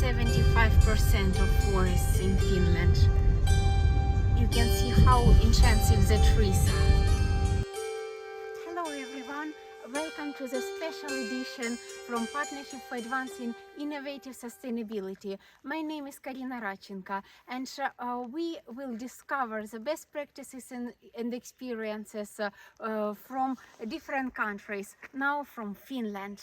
75% of forests in Finland. You can see how intensive the trees are. Hello everyone, welcome to the special edition from Partnership for Advancing Innovative Sustainability. My name is Karyna Radchenko, and we will discover the best practices and experiences from different countries, now from Finland.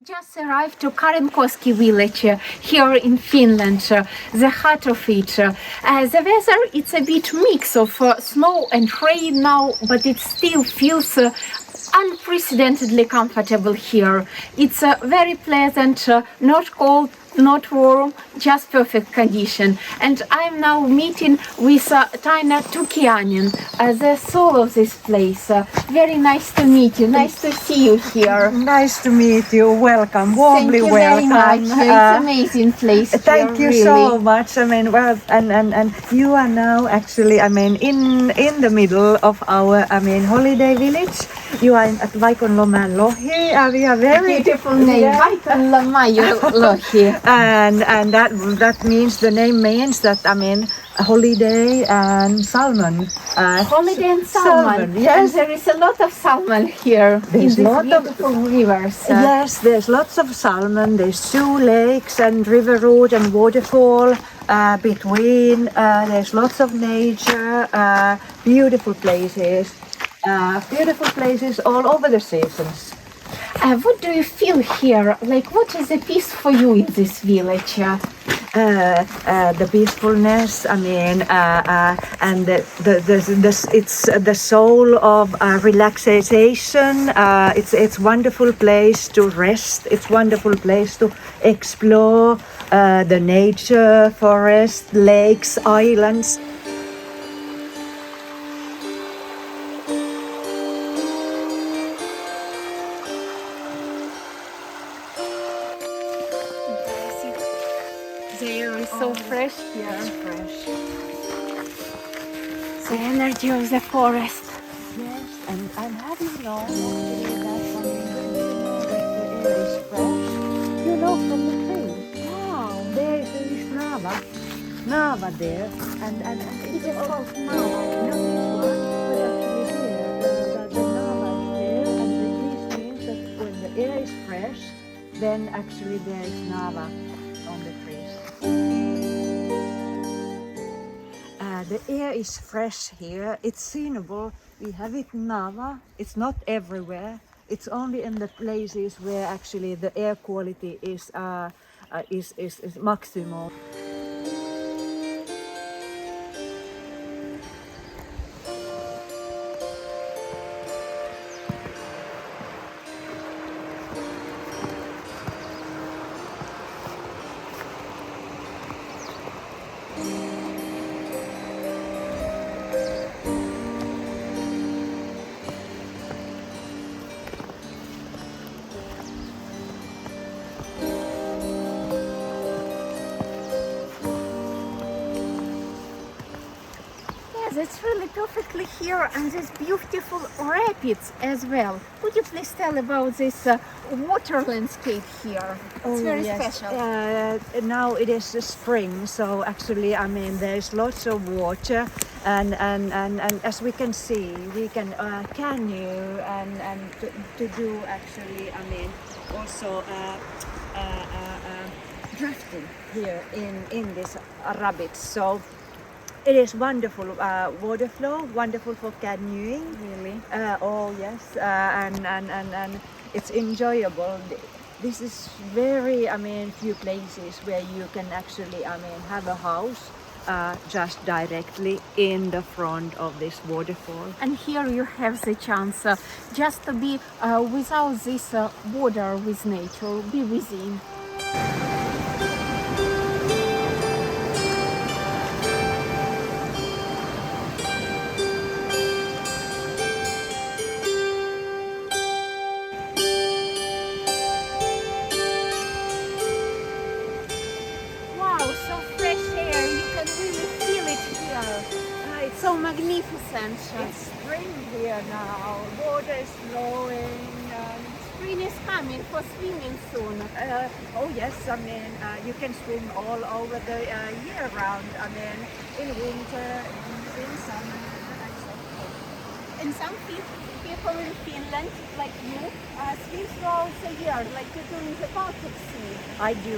Just arrived to Kärenkoskentie village here in Finland, the heart of it. The weather, it's a bit mix of snow and rain now, but it still feels unprecedentedly comfortable here. It's very pleasant, not cold, not warm, just perfect condition. And I'm now meeting with Taina Tukiainen, the soul of this place. Very nice to meet you. Nice to see you here. Nice to meet you. Welcome. Warmly welcome. Thank you very much. It's an amazing place. Thank you really. so much. I mean, well, and you are now actually, I mean, in the middle of our, holiday village. You are at Vaikon Loma and Lohi. We are very beautiful name. Vaikon Loma Lohi. And that means, the name means that, holiday and salmon. Holiday and salmon. Yes. And there is a lot of salmon here. There's in lot these beautiful rivers. Yes, there's lots of salmon. There's 2 lakes and river road and waterfall between. There's lots of nature, beautiful places. Beautiful places all over the seasons. What do you feel here? Like, what is the peace for you in this village? The peacefulness, and it's the soul of relaxation. It's wonderful place to rest. It's wonderful place to explore the nature, forest, lakes, islands. The air is so fresh here. It's fresh. The energy of the forest. Yes, and have you known actually that when the air is fresh, you know, from the trees. Wow. There is Nava there, and It is called Nava. not this one, but actually here, the Nava is there, and this means that when the air is fresh, then actually there is Nava on the trees. The air is fresh here. It's seenable. We have it Nava. It's not everywhere. It's only in the places where actually the air quality is maximum. It's really perfectly here, and these beautiful rapids as well. Could you please tell about this water landscape here? It's very special. Now it is the spring, so actually, there's lots of water, and as we can see, we can canoe and to do actually, also drafting here in this rapids. So. It is wonderful waterflow, wonderful for canoeing. Really? Oh yes, and it's enjoyable. This is very, few places where you can actually, have a house just directly in the front of this waterfall. And here you have the chance just to be without this border with nature, be within. pleasant. It's spring here now. Water is flowing. Spring is coming for swimming soon. Oh yes, I mean you can swim all over the year round. I mean in winter, in summer, and so forth. And some people in Finland, like you, swim throughout the year, like you do in the Baltic Sea. I do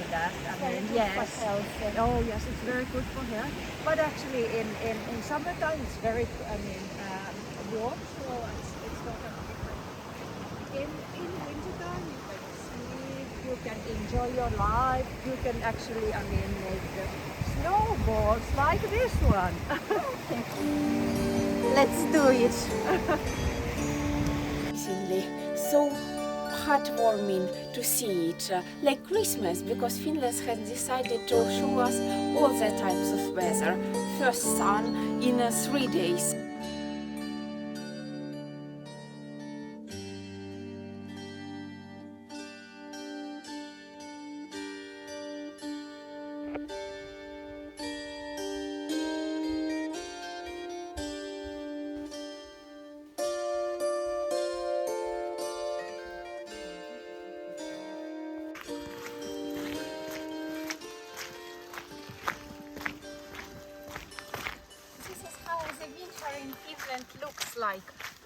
that. I Very mean good yes. for health. Oh yes, it's very good for health. But actually in summertime it's very warm, so it's not a in wintertime you can sleep, you can enjoy your life, you can actually make the snowballs like this one. Let's do it. Amazingly, so heartwarming to see it, like Christmas, because Finland has decided to show us all the types of weather. First sun in 3 days. The winter in Finland looks like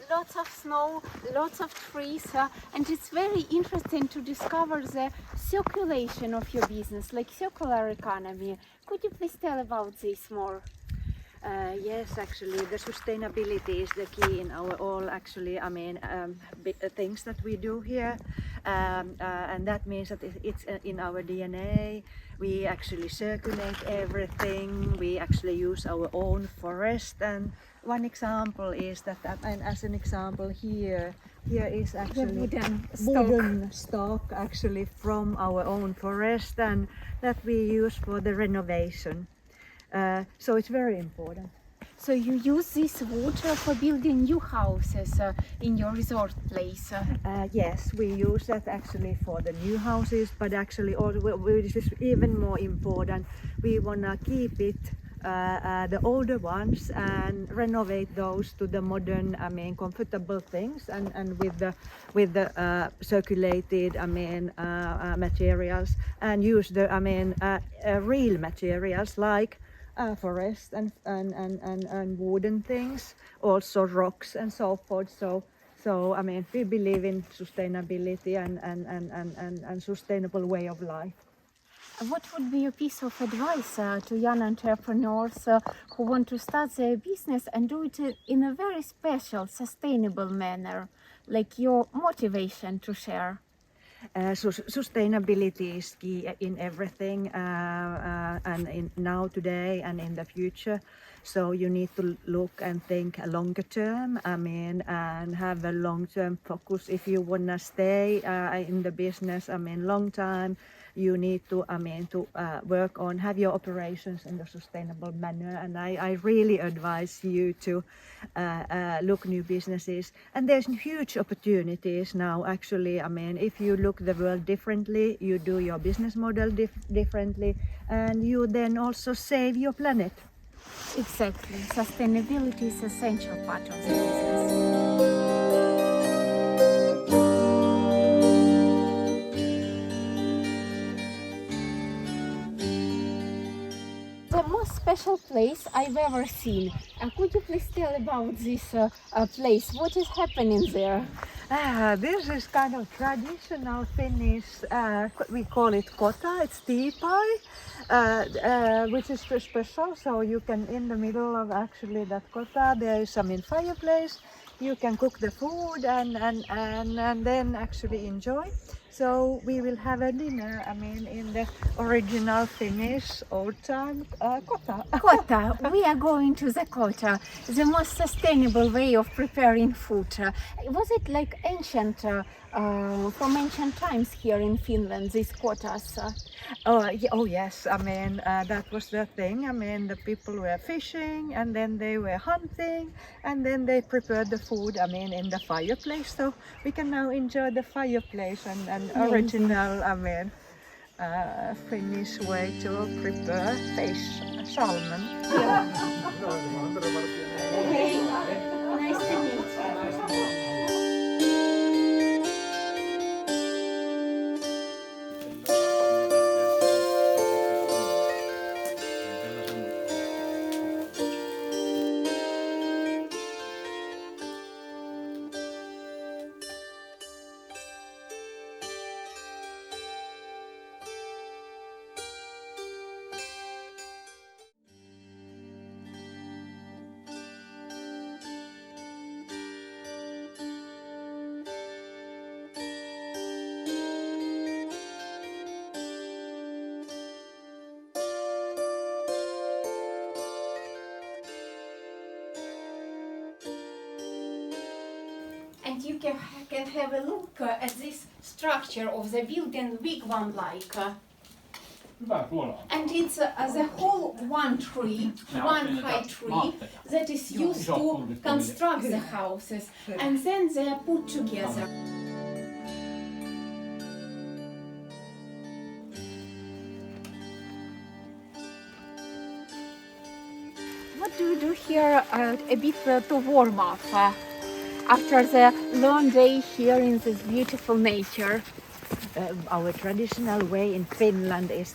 lots of snow, lots of trees, and it's very interesting to discover the circulation of your business, like circular economy. Could you please tell about this more? Yes, actually, the sustainability is the key in our all things that we do here, and that means that it's in our DNA. We actually circulate everything. We actually use our own forest, and one example is that, and as an example here is actually wooden stock actually from our own forest, and that we use for the renovation. So it's very important. So you use this wood for building new houses in your resort place? Yes, we use that actually for the new houses, but actually this is even more important. We want to keep it, the older ones, and renovate those to the modern, comfortable things, and with the circulated, materials, and use the, real materials like forest and wooden things, also rocks and so forth. So we believe in sustainability and sustainable way of life. What would be your piece of advice to young entrepreneurs who want to start their business and do it in a very special, sustainable manner, like your motivation to share? Sustainability is key in everything, and in now, today, and in the future. So you need to look and think longer term, and have a long-term focus. If you want to stay in the business, long time, you need to, work on, have your operations in a sustainable manner. And I really advise you to look new businesses. And there's huge opportunities now, actually. If you look the world differently, you do your business model differently, and you then also save your planet. Exactly. Sustainability is an essential part of the business. The most special place I've ever seen. Could you please tell about this place? What is happening there? This is kind of traditional Finnish, we call it Kota, it's tea pie, which is special. So you can, in the middle of actually that Kota, there is some fireplace. You can cook the food and then actually enjoy. So we will have a dinner, in the original Finnish old-time Kota. Kota, we are going to the Kota, the most sustainable way of preparing food. Was it like ancient, from ancient times here in Finland, these Kotas? Oh yes, that was the thing. The people were fishing, and then they were hunting, and then they prepared the food, in the fireplace. So we can now enjoy the fireplace and original, Finnish way to prepare fish, salmon. Hey. can have a look at this structure of the building wigwam-like. And it's the whole one tree, one high tree that is used to construct the houses, and then they are put together. What do you do here a bit to warm up after the long day here in this beautiful nature? Our traditional way in Finland is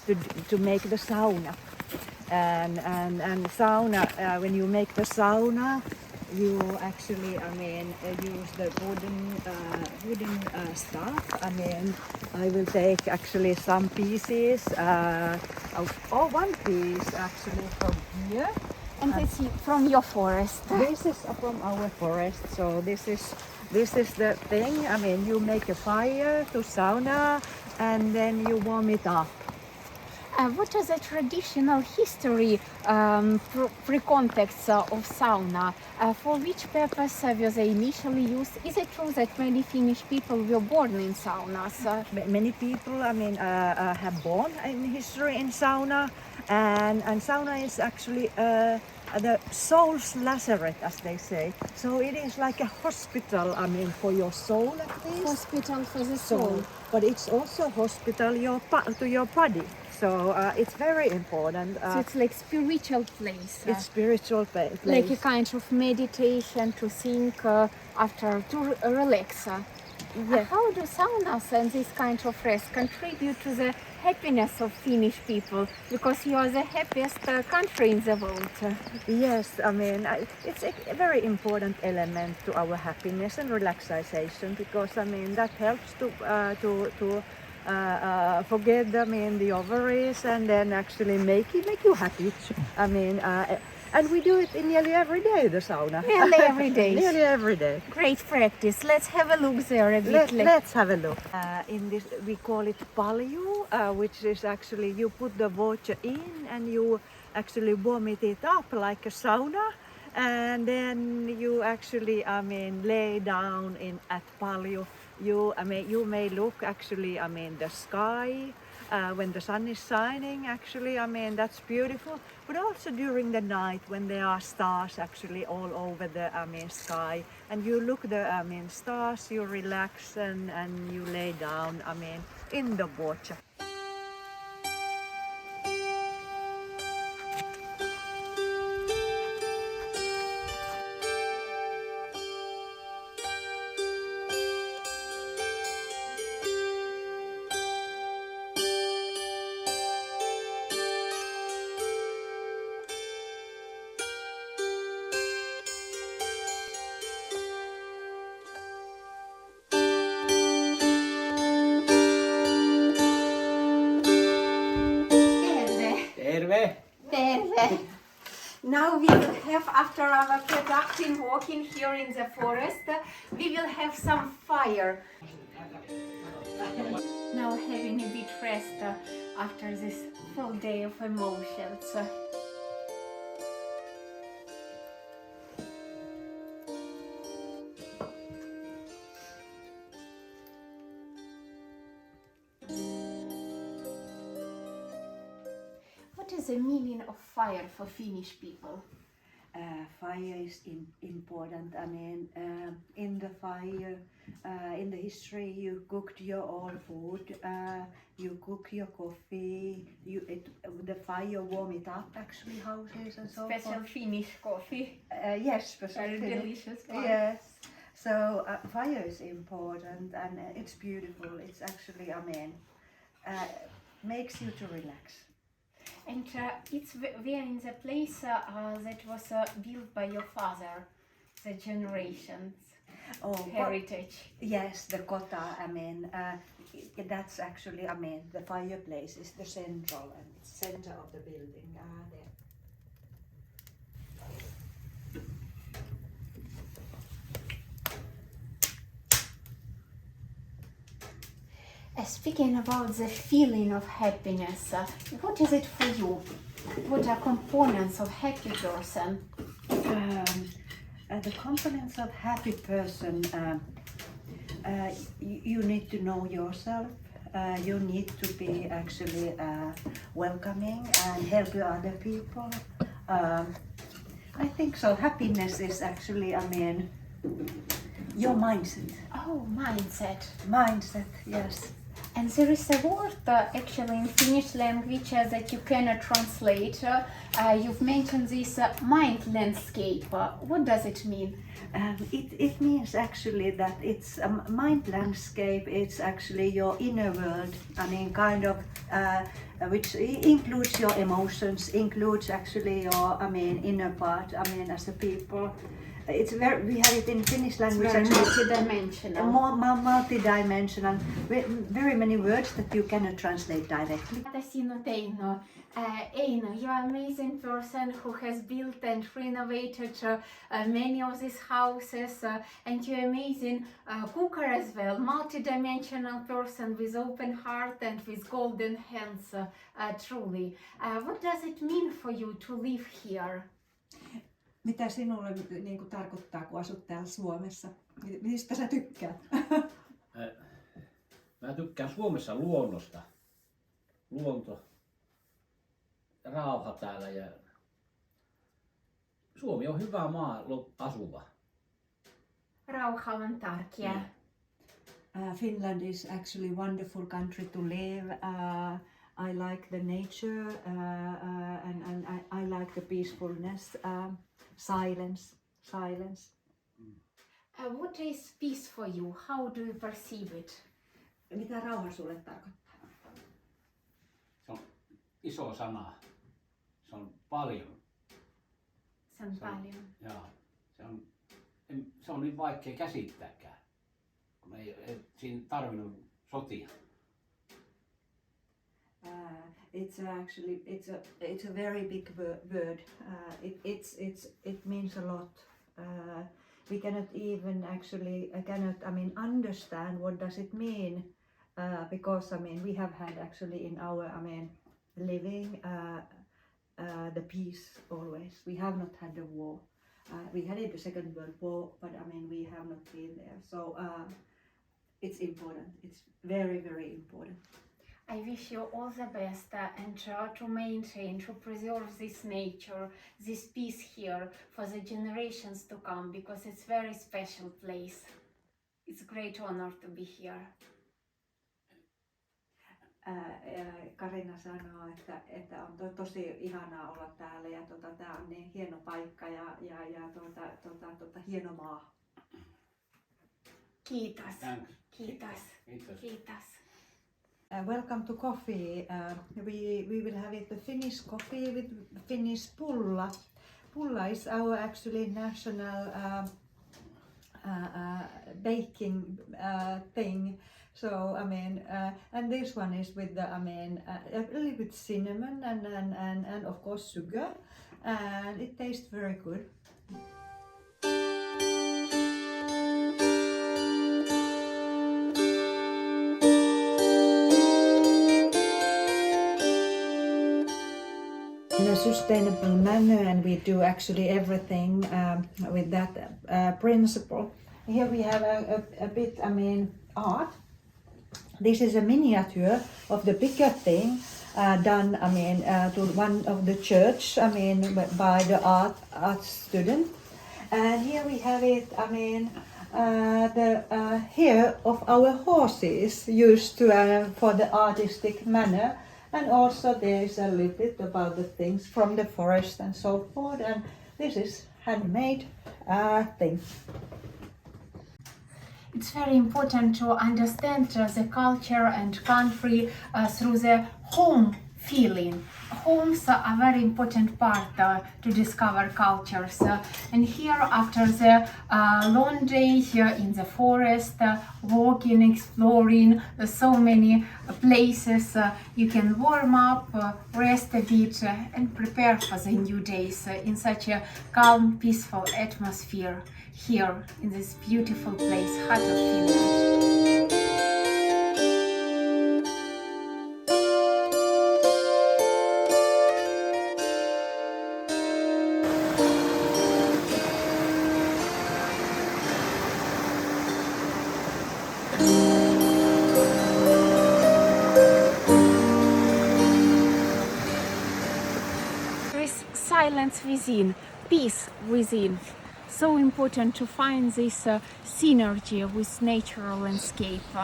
to make the sauna. And sauna, when you make the sauna, you actually, use the wooden stuff. I will take actually some pieces, one piece actually from here. And it's from your forest. This is from our forest, so this is the thing. You make a fire to sauna and then you warm it up. What is the traditional history, pre-context of sauna? For which purpose was they initially used? Is it true that many Finnish people were born in saunas? Many people, have born in history in sauna, and sauna is actually the soul's lazaret, as they say. So it is like a hospital, for your soul at least. Hospital for the soul. But it's also hospital to your body. So it's very important. So it's like spiritual place. It's spiritual place. Like a kind of meditation to think after, to relax. Yes. How do saunas and this kind of rest contribute to the happiness of Finnish people? Because you are the happiest country in the world. Yes, it's a very important element to our happiness and relaxation, because that helps to forget the ovaries and then actually make you happy. And we do it nearly every day, the sauna. Nearly every day. Nearly every day. Great practice. Let's have a look there a bit. Let's have a look. In this, we call it palju, which is actually you put the water in and you actually warm it up like a sauna. And then you actually, lay down at palju. You may look actually, the sky when the sun is shining. Actually, that's beautiful. But also during the night when there are stars actually all over the sky, and you look the stars, you relax and you lay down in the water. Terve. Now we will have, after our productive walking here in the forest, we will have some fire. Now having a bit rest after this full day of emotions. What is the meaning of fire for Finnish people? Fire is important. In the fire, in the history, you cooked your own food, you cook your coffee, the fire warm it up actually houses and so Special forth. Finnish coffee. Yes, special Very Finnish. delicious one. Yes. So fire is important and it's beautiful. It's actually, makes you to relax. And we are in the place that was built by your father, the generations heritage. Yes, the Kota. That's actually. The fireplace is the central and center of the building. There. Speaking about the feeling of happiness, what is it for you? What are components of happy person? The components of happy person, You need to know yourself. You need to be actually welcoming and help other people. I think so. Happiness is actually, your mindset. Oh, mindset. Mindset, yes. And there is a word actually in Finnish language that you cannot translate. You've mentioned this mind landscape. What does it mean? It means actually that it's a mind landscape. It's actually your inner world. Kind of, which includes your emotions, includes actually your, inner part. As a people. It's very. We have it in Finnish language. It's very actually, multidimensional. Multidimensional. Very many words that you cannot translate directly. Eino, you're an amazing person who has built and renovated many of these houses, and you're amazing cooker as well, multi-dimensional person with open heart and with golden hands, truly. What does it mean for you to live here? Mitä sinulle tarkoittaa, kun asut täällä Suomessa? Mistä sä tykkäät? Mä tykkään Suomessa luonnosta. Luonto, rauha täällä ja Suomi on hyvä maa asuva. Rauha on tärkeä. Finland is actually a wonderful country to live. I like the nature and I like the peacefulness, silence. What is peace for you? How do you perceive it? Mitä rauha sulle tarkoittaa? Se on iso sana. Se on paljon. Se on paljon. Joo. Se on niin vaikea käsittääkään. Kun ei siinä tarvinnut sotia. It's a very big word. It means a lot. We cannot even actually understand what does it mean because we have had actually in our living the peace always. We have not had the war. We had the Second World War, but we have not been there. So it's important. It's very, very important. I wish you all the best and to maintain, to preserve this nature, this peace here for the generations to come, because it's a very special place. It's a great honor to be here. Karyna sanoo, että on tosi ihanaa olla täällä ja tää on niin hieno paikka ja hieno maa. Kiitos. Thanks. Kiitos. Kiitos. Kiitos. Welcome to coffee. We will have the Finnish coffee with Finnish bulla. Bulla is our actually national baking thing. So and this one is with the a little bit cinnamon and of course sugar, and it tastes very good. In a sustainable manner, and we do actually everything with that principle. Here we have a bit art. This is a miniature of the bigger thing done to one of the church by the art student. And here we have it the hair of our horses used to for the artistic manner. And also there is a little bit about the things from the forest and so forth. And this is handmade thing. It's very important to understand the culture and country through the home feeling. Homes are a very important part to discover cultures. And here, after the long day in the forest, walking, exploring so many places, you can warm up, rest a bit, and prepare for the new days in such a calm, peaceful atmosphere here in this beautiful place, heart of Finland. silence within, peace within. So important to find this synergy with natural landscape.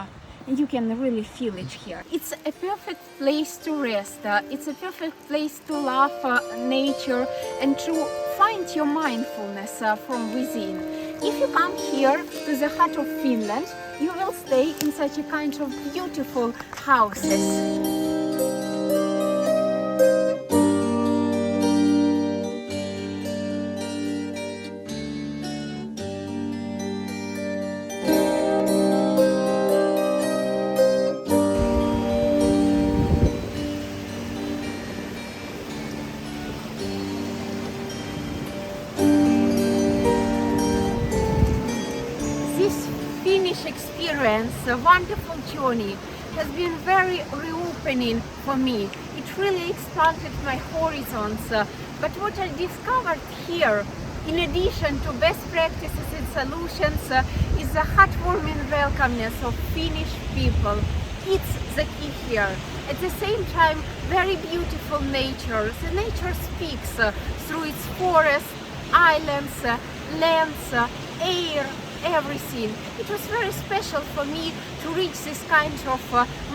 And you can really feel it here. It's a perfect place to rest. It's a perfect place to love nature and to find your mindfulness from within. If you come here to the heart of Finland, you will stay in such a kind of beautiful houses. Finnish experience, a wonderful journey, has been very reopening for me. It really expanded my horizons. But what I discovered here, in addition to best practices and solutions, is the heartwarming welcomeness of Finnish people. It's the key here. At the same time, very beautiful nature. The nature speaks through its forests, islands, lands, air, everything. It was very special for me to reach this kind of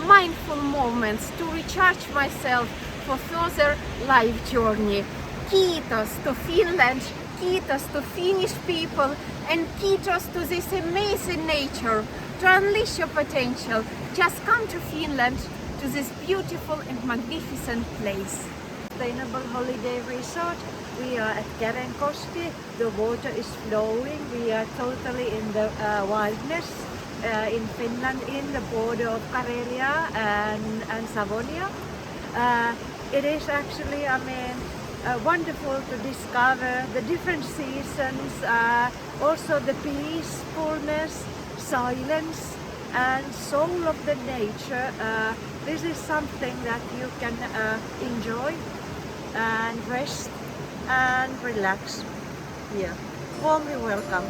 mindful moments, to recharge myself for further life journey. Kiitos to Finland, kiitos to Finnish people, and kiitos to this amazing nature. To unleash your potential, just come to Finland, to this beautiful and magnificent place. Sustainable holiday resort. We are at Kärenkoskentie. The water is flowing. We are totally in the wildness in Finland, in the border of Karelia and Savonia. It is actually, wonderful to discover the different seasons, also the peacefulness, silence, and soul of the nature. This is something that you can enjoy and rest and relax here. Warmly welcome.